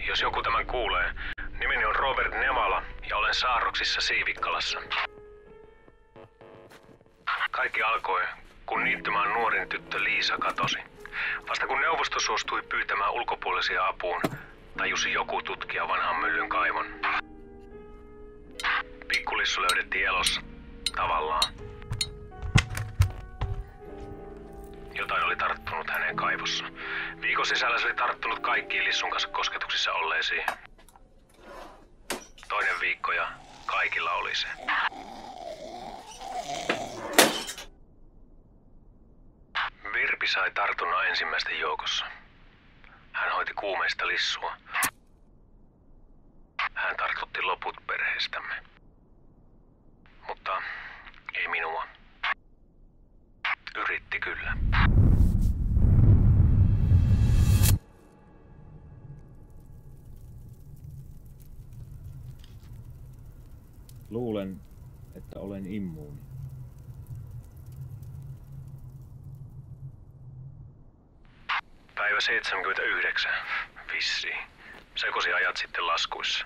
Jos joku tämän kuulee, nimeni on Robert Nevala ja olen Saarroksissa Siivikkalassa. Kaikki alkoi, kun niittymaan nuorin tyttö Liisa katosi. Vasta kun neuvosto suostui pyytämään ulkopuolisia apuun, tajusi joku tutkija vanhan myllyn kaivon. Pikkulissu löydettiin elossa, tavallaan. Jotain oli tarttunut hänen kaivossa. Viikon sisällä se oli tarttunut kaikkiin lissun kanssa kosketuksissa olleisiin. Toinen viikko ja kaikilla oli se. Virpi sai tartunnan ensimmäisten joukossa. Hän hoiti kuumeista lissua. Hän tartutti loput perheestämme. Mutta ei minua. Yritti kyllä. Luulen, että olen immuuni. Päivä 79, vissiin. Sekosi ajat sitten laskuissa.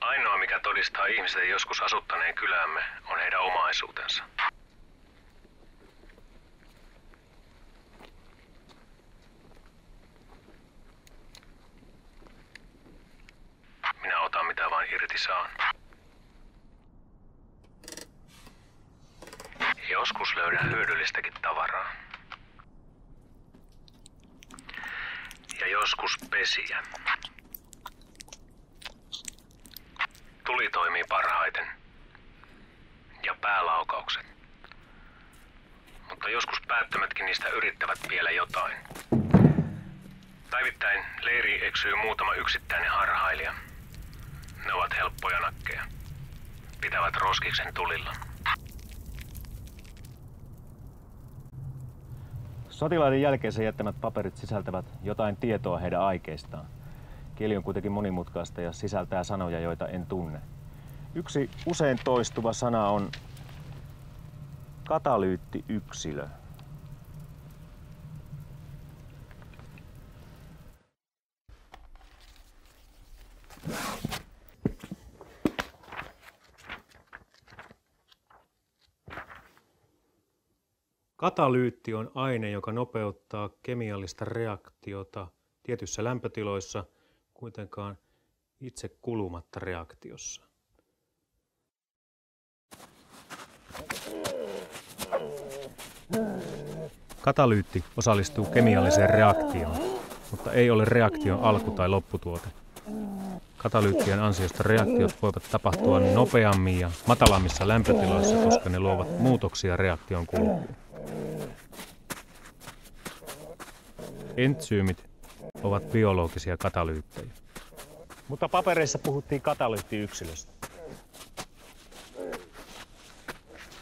Ainoa, mikä todistaa ihmisten joskus asuttaneen kylämme, on heidän omaisuutensa. Minä otan mitä vain irti saan. Joskus löydän hyödyllistäkin tavaraa. Ja joskus pesiä. Tuli toimii parhaiten. Ja päälaukaukset. Mutta joskus päättömätkin niistä yrittävät vielä jotain. Päivittäin leiriin eksyy muutama yksittäinen harhailija. Ne ovat helppoja nakkeja. Pitävät roskiksen tulilla. Sotilaiden jälkeensä jättämät paperit sisältävät jotain tietoa heidän aikeistaan. Kieli on kuitenkin monimutkaista ja sisältää sanoja, joita en tunne. Yksi usein toistuva sana on katalyyttiyksilö. Katalyytti on aine, joka nopeuttaa kemiallista reaktiota tietyissä lämpötiloissa, kuitenkaan itse kulumatta reaktiossa. Katalyytti osallistuu kemialliseen reaktioon, mutta ei ole reaktion alku- tai lopputuote. Katalyyttien ansiosta reaktiot voivat tapahtua nopeammin ja matalammissa lämpötiloissa, koska ne luovat muutoksia reaktion kulkuun. Entsyymit ovat biologisia katalyyttejä. Mutta papereissa puhuttiin katalyyttiyksilöstä.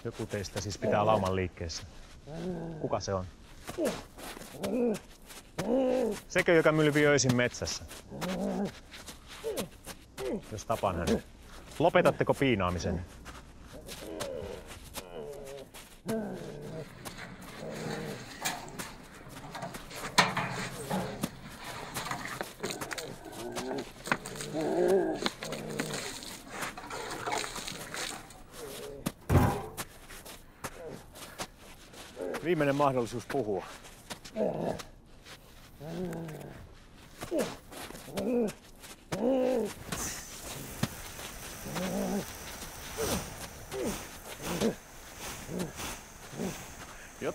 Joku teistä siis pitää lauman liikkeessä. Kuka se on? Sekö, joka mylvi öisin metsässä? Jos tapaan hänet. Lopetatteko piinaamisen? Viimeinen mahdollisuus puhua.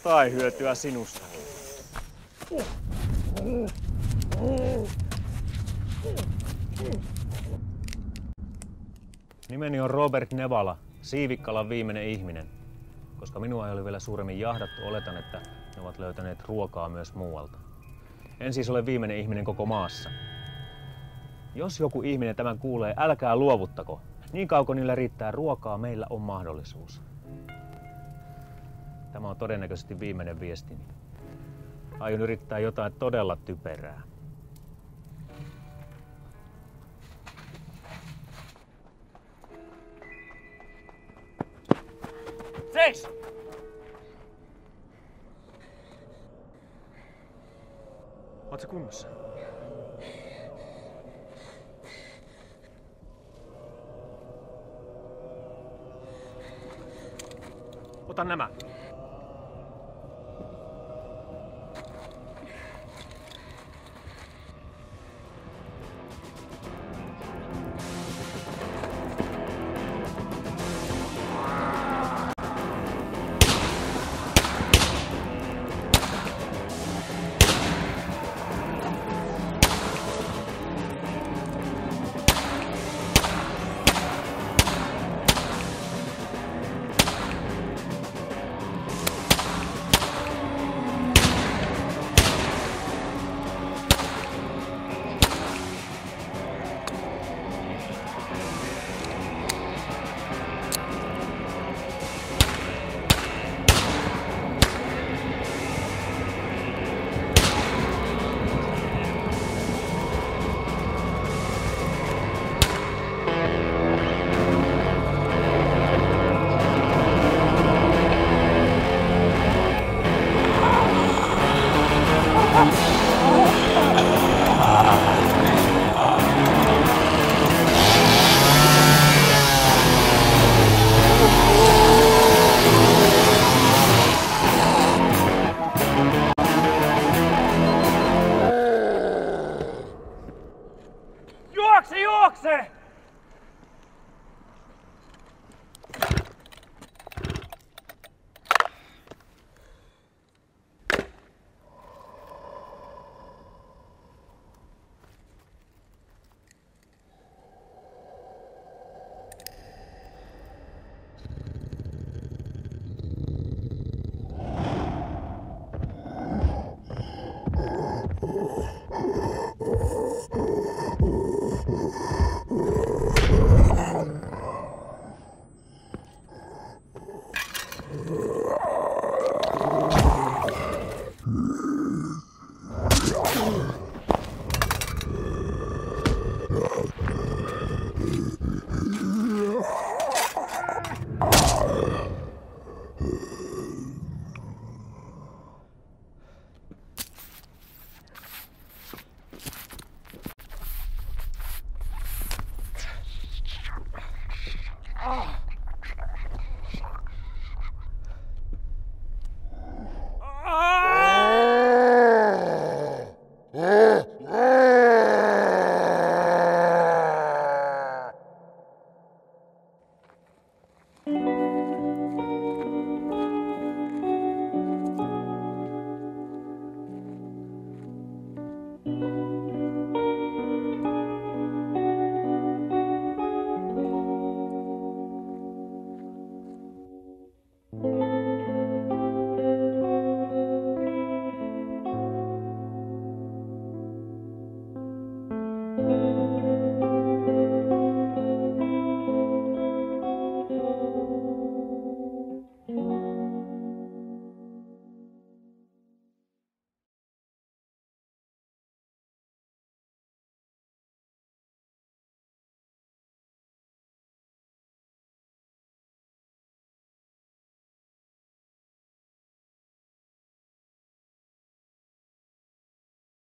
kai hyötyä sinusta. Nimeni on Robert Nevala, Siivikkalan viimeinen ihminen. Koska minua ei ole vielä suuremmin jahdattu, oletan, että ne ovat löytäneet ruokaa myös muualta. En siis ole viimeinen ihminen koko maassa. Jos joku ihminen tämän kuulee, älkää luovuttako. Niin kauan niillä riittää ruokaa, meillä on mahdollisuus. Tämä on todennäköisesti viimeinen viestini. Aion yrittää jotain todella typerää. Seis! Oot sä kunnossa? Ota nämä. Juokse! Thank you.